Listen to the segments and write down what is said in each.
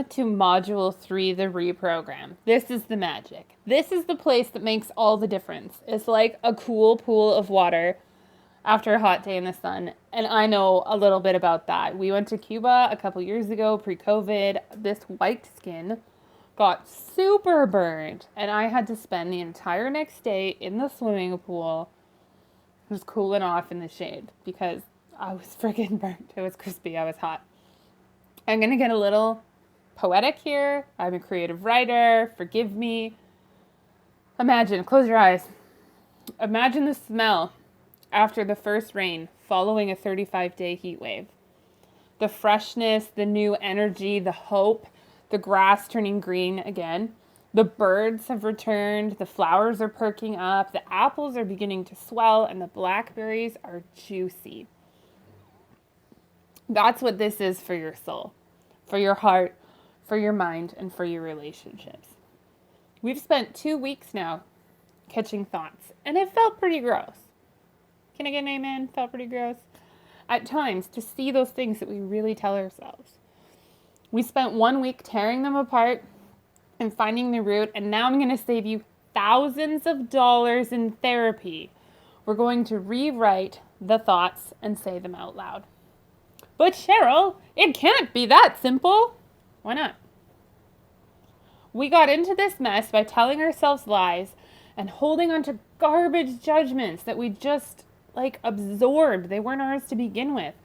to Module 3, the reprogram. This is the magic. This is the place that makes all the difference. It's like a cool pool of water after a hot day in the sun. And I know a little bit about that. We went to Cuba a couple years ago, pre-COVID. This white skin got super burned. And I had to spend the entire next day in the swimming pool just cooling off in the shade because I was friggin' burnt. It was crispy. I was hot. I'm going to get a little poetic here. I'm a creative writer. Forgive me. Imagine, close your eyes. Imagine the smell after the first rain following a 35-day heat wave. The freshness, the new energy, the hope, the grass turning green again. The birds have returned, the flowers are perking up, the apples are beginning to swell, and the blackberries are juicy. That's what this is for your soul, for your heart, for your mind, and for your relationships. We've spent 2 weeks now catching thoughts, and it felt pretty gross. Can I get an amen? Felt pretty gross. At times, to see those things that we really tell ourselves. We spent 1 week tearing them apart and finding the root, and now I'm going to save you thousands of dollars in therapy. We're going to rewrite the thoughts and say them out loud. But Cheryl, it can't be that simple. Why not? We got into this mess by telling ourselves lies and holding on to garbage judgments that we just absorbed. They weren't ours to begin with.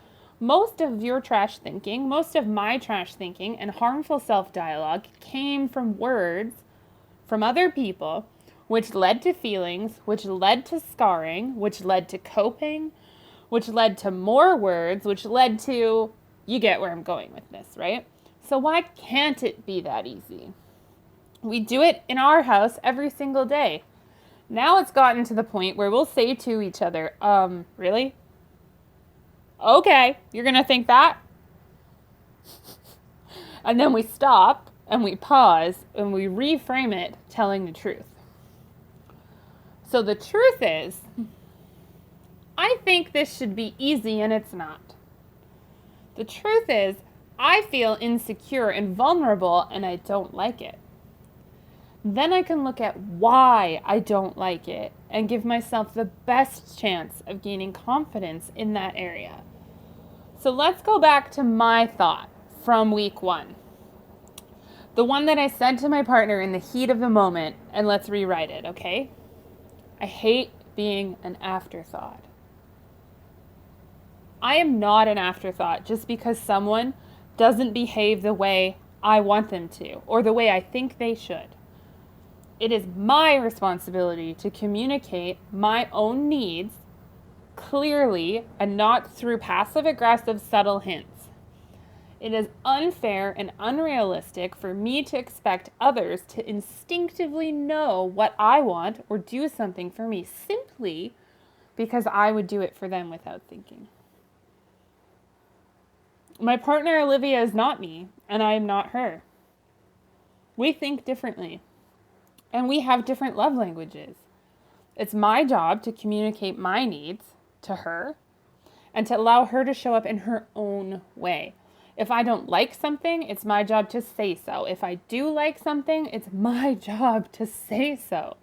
Most of your trash thinking, most of my trash thinking and harmful self-dialogue came from words from other people, which led to feelings, which led to scarring, which led to coping, which led to more words, which led to, you get where I'm going with this, right? So why can't it be that easy? We do it in our house every single day. Now it's gotten to the point where we'll say to each other, really? Okay, you're going to think that? And then we stop and we pause and we reframe it, telling the truth. So the truth is, I think this should be easy and it's not. The truth is, I feel insecure and vulnerable and I don't like it. Then I can look at why I don't like it and give myself the best chance of gaining confidence in that area. So let's go back to my thought from week 1. The one that I said to my partner in the heat of the moment, and let's rewrite it, okay? I hate being an afterthought. I am not an afterthought just because someone doesn't behave the way I want them to or the way I think they should. It is my responsibility to communicate my own needs clearly and not through passive-aggressive subtle hints. It is unfair and unrealistic for me to expect others to instinctively know what I want or do something for me simply because I would do it for them without thinking. My partner Olivia is not me, and I am not her. We think differently, and we have different love languages. It's my job to communicate my needs to her and to allow her to show up in her own way. If I don't like something, it's my job to say so. If I do like something, it's my job to say so.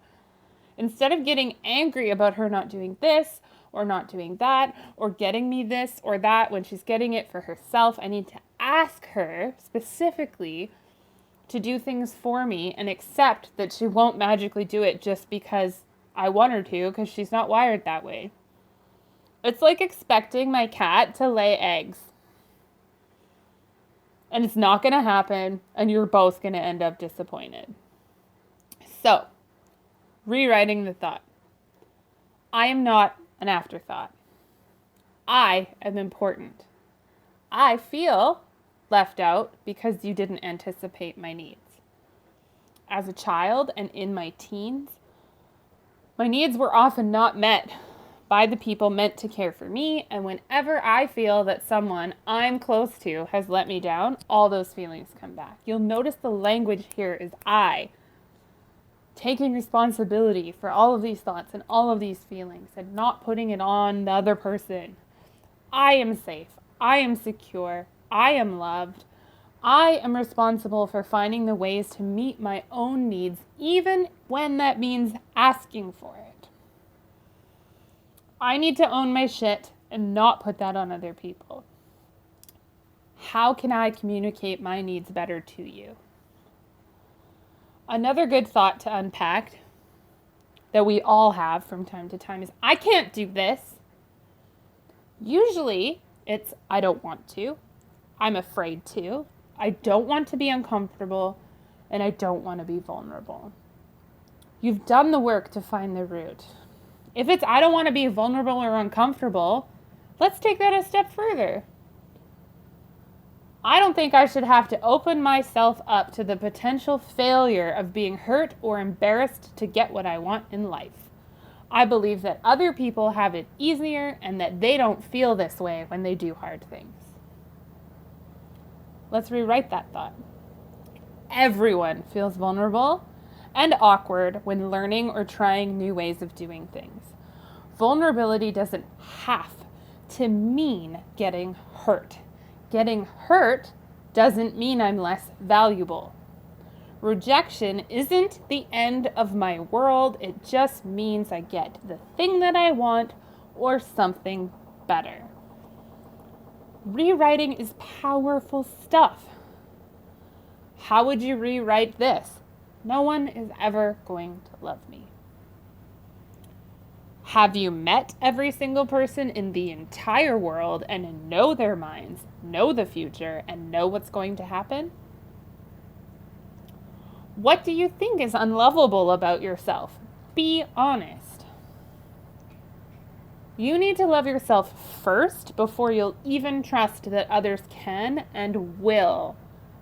Instead of getting angry about her not doing this or not doing that or getting me this or that when she's getting it for herself, I need to ask her specifically to do things for me and accept that she won't magically do it just because I want her to, because she's not wired that way. It's like expecting my cat to lay eggs. And it's not going to happen, and you're both going to end up disappointed. So, rewriting the thought. I am not an afterthought. I am important. I feel left out because you didn't anticipate my needs. As a child and in my teens, my needs were often not met by the people meant to care for me, and whenever I feel that someone I'm close to has let me down, all those feelings come back. You'll notice the language here is I, taking responsibility for all of these thoughts and all of these feelings and not putting it on the other person. I am safe. I am secure. I am loved. I am responsible for finding the ways to meet my own needs, even when that means asking for it. I need to own my shit and not put that on other people. How can I communicate my needs better to you? Another good thought to unpack that we all have from time to time is, I can't do this. Usually it's, I don't want to, I'm afraid to, I don't want to be uncomfortable, and I don't want to be vulnerable. You've done the work to find the root. If it's, I don't want to be vulnerable or uncomfortable, let's take that a step further. I don't think I should have to open myself up to the potential failure of being hurt or embarrassed to get what I want in life. I believe that other people have it easier and that they don't feel this way when they do hard things. Let's rewrite that thought. Everyone feels vulnerable and awkward when learning or trying new ways of doing things. Vulnerability doesn't have to mean getting hurt. Getting hurt doesn't mean I'm less valuable. Rejection isn't the end of my world. It just means I get the thing that I want or something better. Rewriting is powerful stuff. How would you rewrite this? No one is ever going to love me. Have you met every single person in the entire world and know their minds, know the future, and know what's going to happen? What do you think is unlovable about yourself? Be honest. You need to love yourself first before you'll even trust that others can and will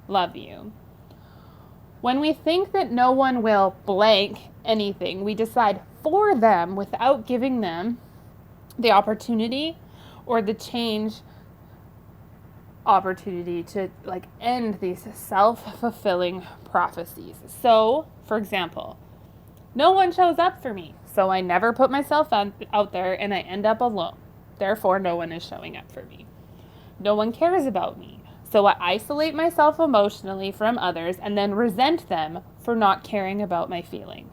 love you. When we think that no one will blank anything, we decide for them without giving them the opportunity or the change opportunity to end these self-fulfilling prophecies. So, for example, no one shows up for me, so I never put myself out there and I end up alone. Therefore, no one is showing up for me. No one cares about me, so I isolate myself emotionally from others and then resent them for not caring about my feelings.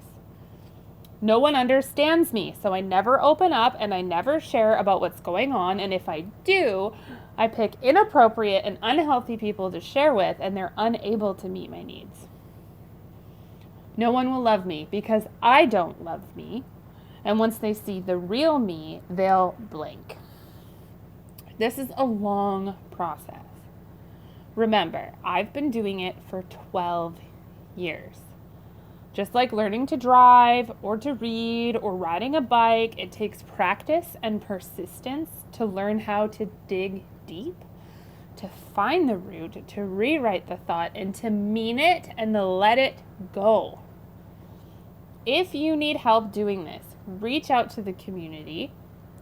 No one understands me, so I never open up and I never share about what's going on, and if I do, I pick inappropriate and unhealthy people to share with, and they're unable to meet my needs. No one will love me because I don't love me, and once they see the real me, they'll blank. This is a long process. Remember, I've been doing it for 12 years. Just like learning to drive or to read or riding a bike, it takes practice and persistence to learn how to dig deep, to find the root, to rewrite the thought, and to mean it and to let it go. If you need help doing this, reach out to the community.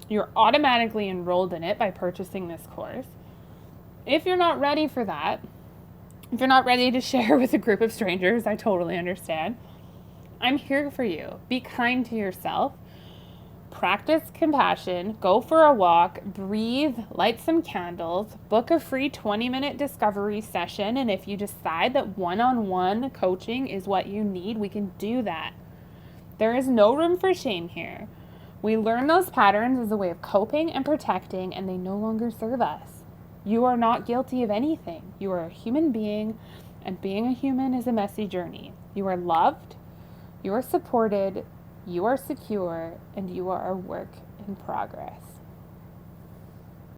You're automatically enrolled in it by purchasing this course. If you're not ready for that, if you're not ready to share with a group of strangers, I totally understand. I'm here for you. Be kind to yourself. Practice compassion. Go for a walk. Breathe. Light some candles. Book a free 20-minute discovery session. And if you decide that one-on-one coaching is what you need, we can do that. There is no room for shame here. We learn those patterns as a way of coping and protecting, and they no longer serve us. You are not guilty of anything. You are a human being, and being a human is a messy journey. You are loved. You are supported, you are secure, and you are a work in progress.